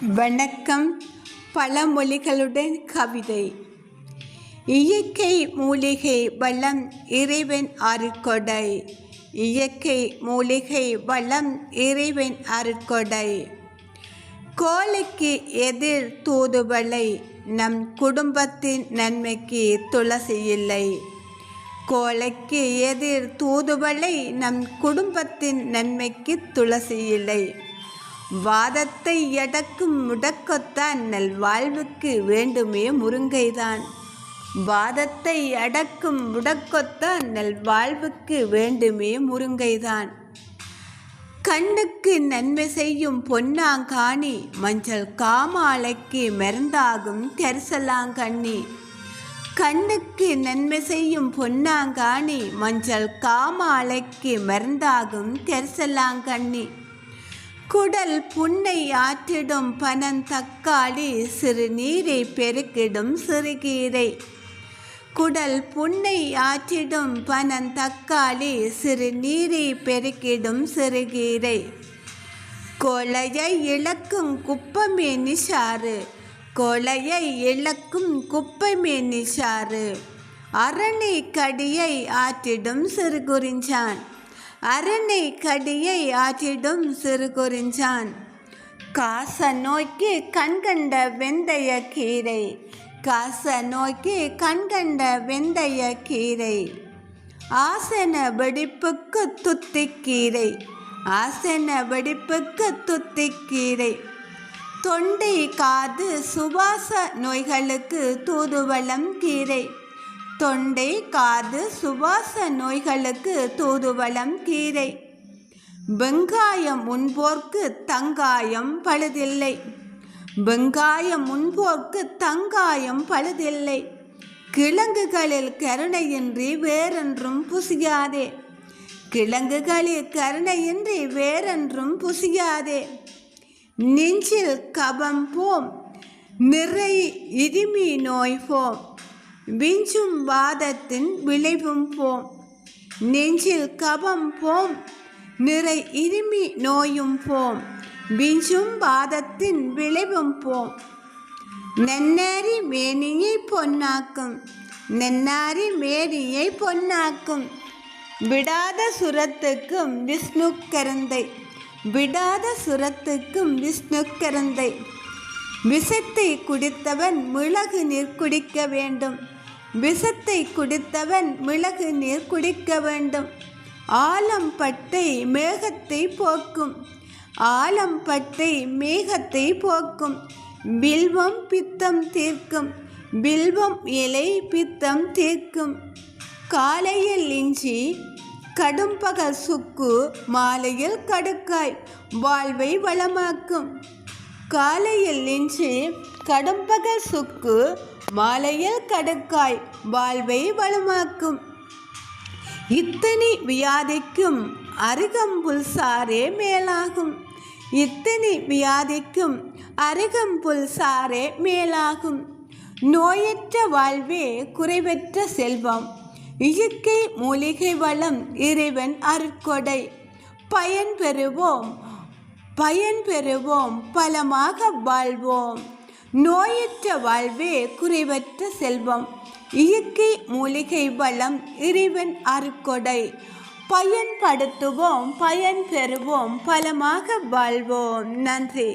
வணக்கம். பழமொழிகளுடன் கவிதை. இயற்கை மூலிகை வளம் இறைவன் அருட்கொடை. இயற்கை மூலிகை வளம் இறைவன் அருட்கொடை. கோழைக்கு எதிர் தூதுவளை, நம் குடும்பத்தின் நன்மைக்கு துளசி இல்லை. கோழைக்கு எதிர் தூதுவளை, நம் குடும்பத்தின் நன்மைக்கு துளசி இல்லை. வாதத்தை அடக்கும் முடக்கத்தான் நல்வாழ்வுக்கு வேண்டுமே முருங்கைதான். வாதத்தை அடக்கும் முடக்கத்தான் நல்வாழ்வுக்கு வேண்டுமே முருங்கைதான். கண்ணுக்கு நன்மை செய்யும் பொன்னாங்காணி, மஞ்சள் காமாலைக்கு மருந்தாகும் கரிசலாங்கண்ணி. கண்ணுக்கு நன்மை செய்யும் பொன்னாங்காணி, மஞ்சள் காமாலைக்கு மருந்தாகும் கரிசலாங்கண்ணி. குடல் புண்ணை ஆற்றிடும் பனந்தக்காளி, சிறுநீரை பெருக்கிடும் சிறுகீரை. குடல் புண்ணை ஆற்றிடும் பனந்தக்காளி, சிறுநீரை பெருக்கிடும் சிறுகீரை. கொலையை இழக்கும் குப்பமே நிஷாறு, கொலையை இழக்கும் குப்பமே நிஷாறு. அரணை கடியை ஆற்றிடும் சிறுகுறிஞ்சான், அரணை கடியை ஆற்றிடும் சிறுகுறிஞ்சான். காச நோய்க்கு கண்கண்ட வெந்தய கீரை, காச நோய்க்கு கண்கண்ட வெந்தய கீரை. ஆசன வெடிப்புக்கு துத்திக்கீரை, ஆசன வெடிப்புக்கு துத்திக்கீரை. தொண்டை காது சுவாச நோய்களுக்கு தூதுவளம் கீரை, தொண்டை காது சுவாச நோய்களுக்கு தூதுவளம் கீரை. வெங்காயம் உண்போர்க்கு தங்காயம் பழுதில்லை, வெங்காயம் உண்போர்க்கு தங்காயம் பழுதில்லை. கிழங்குகளில் கருணையின்றி வேறென்றும் புசியாதே, கிழங்குகளில் கருணையின்றி வேறென்றும் புசியாதே. நெஞ்சில் கபம் போம், நிறை இருமி நோய் போம், விஞ்சும் வாதத்தின் விளைவும் போம். நெஞ்சில் கபம் போம், நிறை இருமி நோயும் போம், விஞ்சும் வாதத்தின் விளைவும் போம். நன்னாரி மேனியை பொன்னாக்கும், நன்னாரி மேனியை பொன்னாக்கும். விடாத சுரத்துக்கும் விஷ்ணு கரந்தை, விடாத சுரத்துக்கும் விஷ்ணு கரந்தை. விஷத்தை குடித்தவன் மிளகு நீர் குடிக்க வேண்டும், விஷத்தை குடித்தவன் மிளகு நீர் குடிக்க வேண்டும். ஆலம்பட்டை மேகத்தை போக்கும், ஆலம்பட்டை மேகத்தை போக்கும். வில்வம் பித்தம் தீர்க்கும், வில்வம் இலை பித்தம் தீர்க்கும். காலையில் இஞ்சி கடும்பகல் சுக்கு, மாலையில் கடுக்காய் வாழ்வை வளமாக்கும். காலையில் இஞ்சி கடும்பகல் சுக்கு, மாலையில் கடுக்காய் வாழ்வை வளமாக்கும். இத்தனை வியாதிக்கும் அருகம்புல் சாரே மேலாகும், இத்தனை வியாதிக்கும் அருகம்புல் சாரே மேலாகும். நோயற்ற வாழ்வே குறைவற்ற செல்வம், இயற்கை மூலிகை வளம் இறைவன் அருட்கொடை. பயன் பெறுவோம், பயன் பெறுவோம், பலமாக வாழ்வோம். நோயற்ற வாழ்வே குறைவற்ற செல்வம், இயற்கை மூலிகை வளம் இறைவன் அருட்கொடை. பயன்படுத்துவோம், பயன் பெறுவோம், பலமாக வாழ்வோம். நன்றி.